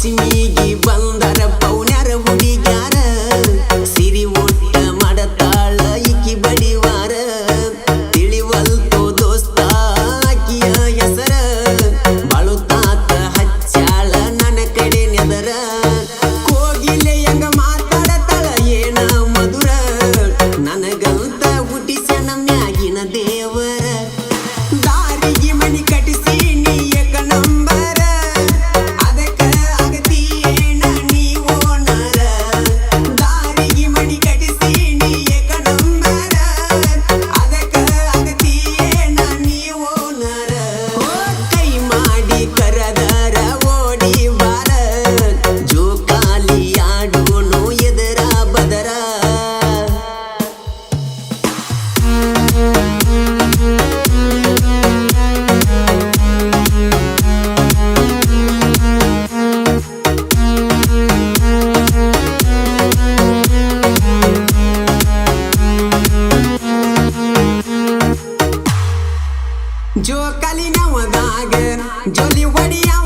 ಪಶ್ಚಿಮಿಗಿ ಬಂದರ ಪೌನ್ಯಾರ ಹುಡುಗ್ಯಾರ ಸಿರಿ ಒಟ್ಟ ಮಾಡತಾಳ ಇಕ್ಕಿ ಬಡಿವಾರ ತಿಳಿವಲ್ತೋ ದೋಸ್ತ ಆಕಿಯ ಹೆಸರ ಬಾಳುತಾತ ಹಚ್ಚಾಳ ನನ್ನ ಕಡೆ ನೆದರ ಕೋಗಿಲೆ ಹೆಂಗ ಮಾತಾಡತಾಳ ಏನ ಮಧುರ ನನಗಂತ ಹುಟ್ಟಿಸ್ಯಾನ ಮ್ಯಾಗಿನ ದೇವರ ದಾರಿಗೆ ಮನಿ ಕಟ್ಟಿಸಿ ನೀ ಏಕ ನಂಬರ ಅದಕ್ಕ ಆಗತಿ ಏನ ನೀ ಓನರ ದಾರಿಗೆ ಮನಿ ಕಟ್ಟಿಸಿ ನೀ ಏಕ ನಂಬರ ಅದಕ್ಕ ಆಗತಿ ಏನ ನೀ ಓನರ ಕೈ ಮಾಡಿ ಕರದರ ಓಡಿ ಬಾರ ಜೋಕಾಲಿ ಆಡೋನು ಎದರ ಬದರ ಜೋಕಾಲಿ ನವದಾಗ ಜೋಲಿ ಹೊಡಿಯವ